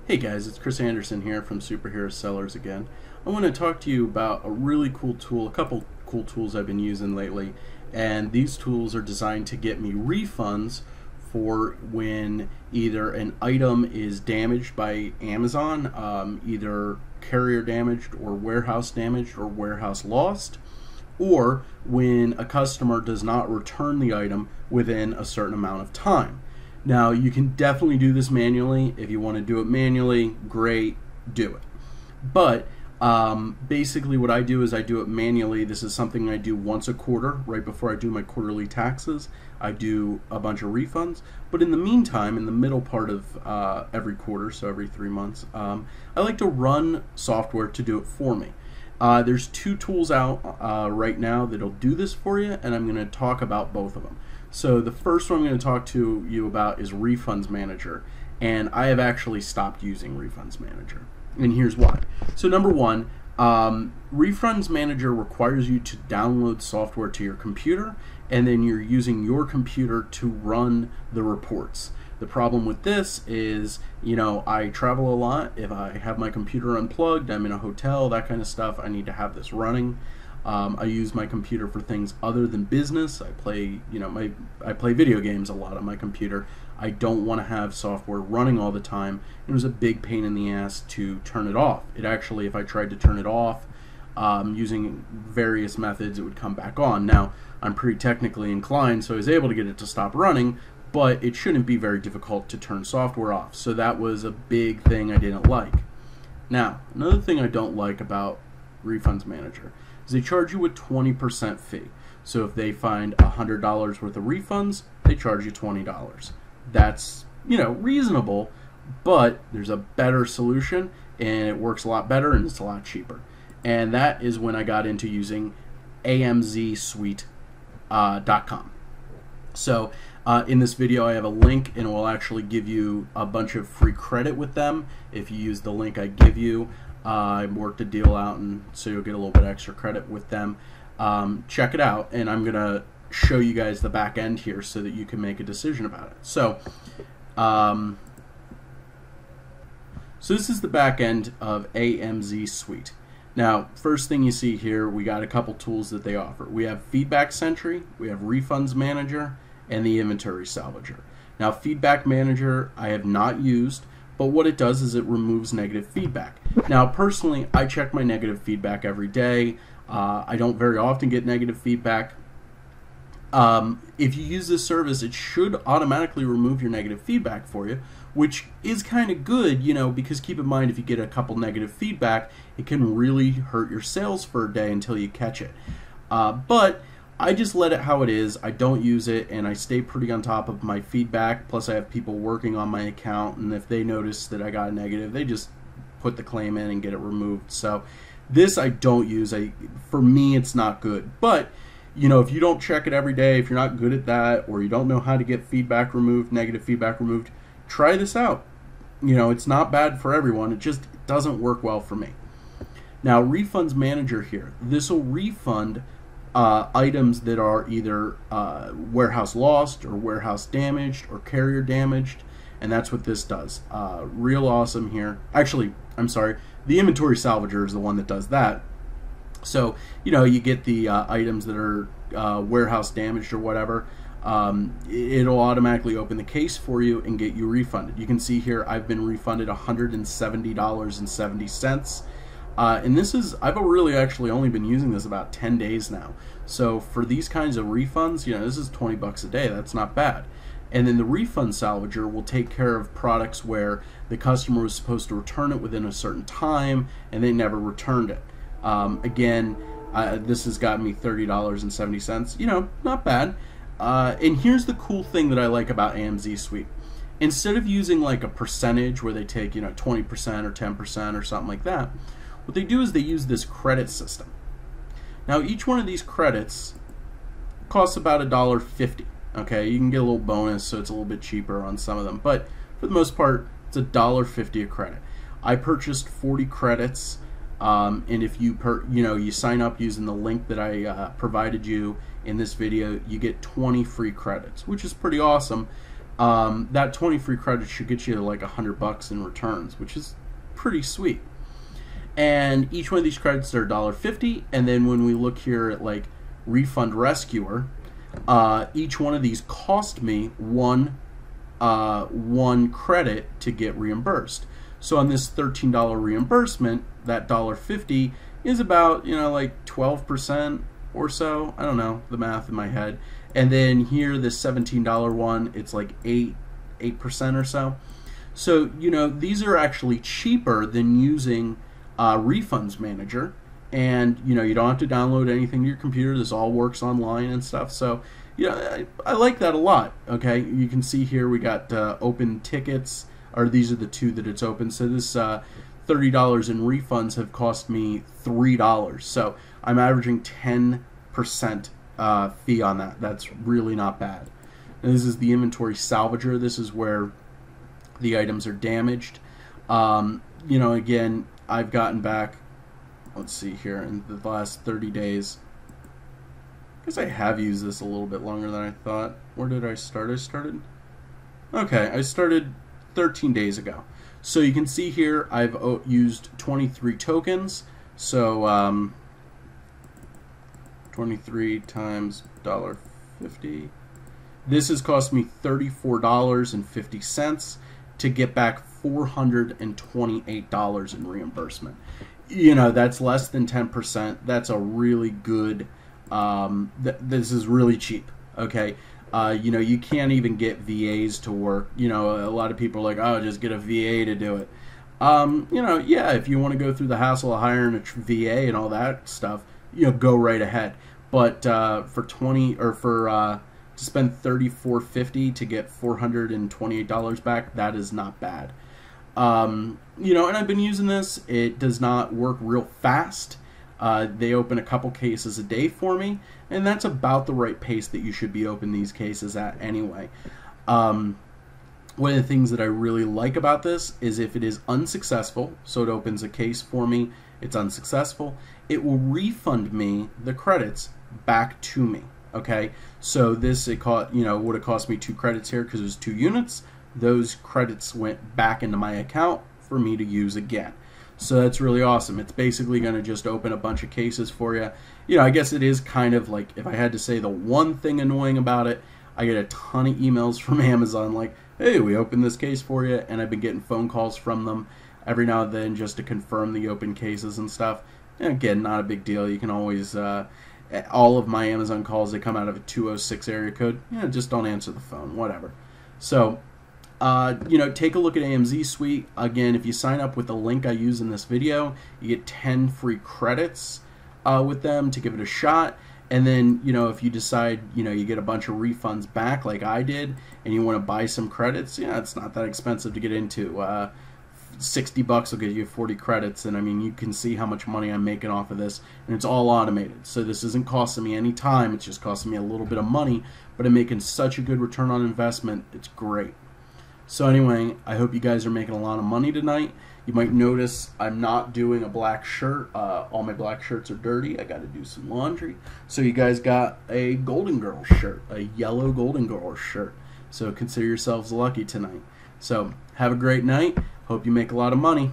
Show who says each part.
Speaker 1: Hey guys, it's Chris Anderson here from Superhero Sellers again. I want to talk to you about a really cool tool, a couple cool tools I've been using lately, and these tools are designed to get me refunds for when either an item is damaged by Amazon, either carrier damaged or warehouse lost, or when a customer does not return the item within a certain amount of time. Now, you can definitely do this manually. If you want to do it manually, great, do it. But basically what I do is I do it manually. This is something I do once a quarter, right before I do my quarterly taxes. I do a bunch of refunds. But in the meantime, in the middle part of every quarter, so every 3 months, I like to run software to do it for me. There's two tools out right now that'll do this for you, and I'm going to talk about both of them. So the first one I'm going to talk to you about is Refunds Manager, and I have actually stopped using Refunds Manager, and here's why. So number one, Refunds Manager requires you to download software to your computer, and then you're using your computer to run the reports. The problem with this is, I travel a lot. If I have my computer unplugged, I'm in a hotel, that kind of stuff, I need to have this running. I use my computer for things other than business. I play, I play video games a lot on my computer. I don't want to have software running all the time. It was a big pain in the ass to turn it off. It actually, if I tried to turn it off using various methods, it would come back on. Now, I'm pretty technically inclined, so I was able to get it to stop running, but it shouldn't be very difficult to turn software off. So that was a big thing I didn't like. Now, another thing I don't like about Refunds Manager is they charge you a 20% fee. So if they find $100 worth of refunds, they charge you $20. That's, reasonable, but there's a better solution, and it works a lot better, and it's a lot cheaper. And that is when I got into using AMZSuite.com. So in this video I have a link, and it will actually give you a bunch of free credit with them if you use the link I give you. I worked a deal out, and so you'll get a little bit extra credit with them. Check it out, and I'm going to show you guys the back end here so that you can make a decision about it. So, this is the back end of AMZSuite. Now, first thing you see here, we got a couple tools that they offer. We have Feedback Sentry, we have Refunds Manager, and the Inventory Salvager. Now, Feedback Manager I have not used, but what it does is it removes negative feedback. Now, personally, I check my negative feedback every day. I don't very often get negative feedback. If you use this service, it should automatically remove your negative feedback for you, which is kind of good, because keep in mind, if you get a couple negative feedback, it can really hurt your sales for a day until you catch it. But I just let it how it is. I don't use it, and I stay pretty on top of my feedback. Plus, I have people working on my account, and if they notice that I got a negative, they just put the claim in and get it removed. So this I don't use. For me, it's not good. But, if you don't check it every day, if you're not good at that, or you don't know how to get feedback removed, negative feedback removed, try this out. It's not bad for everyone. It just doesn't work well for me. Now, Refunds Manager here. This will refund items that are either warehouse lost or warehouse damaged or carrier damaged, and that's what this does. Real awesome here. Actually, I'm sorry, the Inventory Salvager is the one that does that. So, you get the items that are warehouse damaged or whatever. It'll automatically open the case for you and get you refunded. You can see here I've been refunded $170.70. And I've really actually only been using this about 10 days now. So for these kinds of refunds, this is 20 bucks a day. That's not bad. And then the Refund Salvager will take care of products where the customer was supposed to return it within a certain time and they never returned it. Again, this has got me $30.70. Not bad. And here's the cool thing that I like about AMZSuite. Instead of using like a percentage where they take 20% or 10% or something like that, what they do is they use this credit system. Now, each one of these credits costs about $1.50. Okay, you can get a little bonus, so it's a little bit cheaper on some of them, but for the most part, it's $1.50 a credit. I purchased 40 credits, and if you you sign up using the link that I provided you in this video, you get 20 free credits, which is pretty awesome. that 20 free credits should get you like $100 in returns, which is pretty sweet. And each one of these credits are $1.50. And then when we look here at like Refund Rescuer, each one of these cost me one credit to get reimbursed. So on this $13 reimbursement, that $1.50 is about, like 12% or so. I don't know the math in my head. And then here, this $17 one, it's like 8% or so. So, these are actually cheaper than using Refunds Manager. And, you don't have to download anything to your computer. This all works online and stuff. So, I like that a lot. Okay, you can see here we got open tickets, or these are the two that it's open. So this $30 in refunds have cost me $3. So I'm averaging 10% fee on that. That's really not bad. And this is the inventory salvager. This is where the items are damaged. Again, I've gotten back, let's see here, in the last 30 days. I guess I have used this a little bit longer than I thought. Where did I start? I started 13 days ago. So you can see here I've used 23 tokens. So 23 times $1.50. This has cost me $34.50 to get back $428 in reimbursement. That's less than 10%. That's a really good, this is really cheap, okay? You can't even get VAs to work. A lot of people are like, oh, just get a VA to do it. Yeah, if you want to go through the hassle of hiring a VA and all that stuff, go right ahead. But to spend $34.50 to get $428 back, that is not bad. And I've been using this. It does not work real fast. They open a couple cases a day for me, and that's about the right pace that you should be opening these cases at anyway. One of the things that I really like about this is if it is unsuccessful, so it opens a case for me, it's unsuccessful, it will refund me the credits back to me. Okay, so this would have cost me 2 credits here because it was 2 units. Those credits went back into my account for me to use again. So that's really awesome. It's basically going to just open a bunch of cases for you. I guess it is kind of like, if I had to say the one thing annoying about it, I get a ton of emails from Amazon like, hey, we opened this case for you, and I've been getting phone calls from them every now and then just to confirm the open cases and stuff. And again, not a big deal. You can always, all of my Amazon calls, they come out of a 206 area code. Just don't answer the phone, whatever. So, take a look at AMZSuite. Again, if you sign up with the link I use in this video, you get 10 free credits with them to give it a shot. And then, if you decide, you get a bunch of refunds back like I did, and you want to buy some credits, it's not that expensive to get into. $60 will get you 40 credits, and I mean, you can see how much money I'm making off of this, and it's all automated. So this isn't costing me any time, it's just costing me a little bit of money, but I'm making such a good return on investment, it's great. So anyway, I hope you guys are making a lot of money tonight. You might notice I'm not doing a black shirt. All my black shirts are dirty. I got to do some laundry. So you guys got a Golden Girls shirt, a yellow Golden Girls shirt. So consider yourselves lucky tonight. So have a great night. Hope you make a lot of money.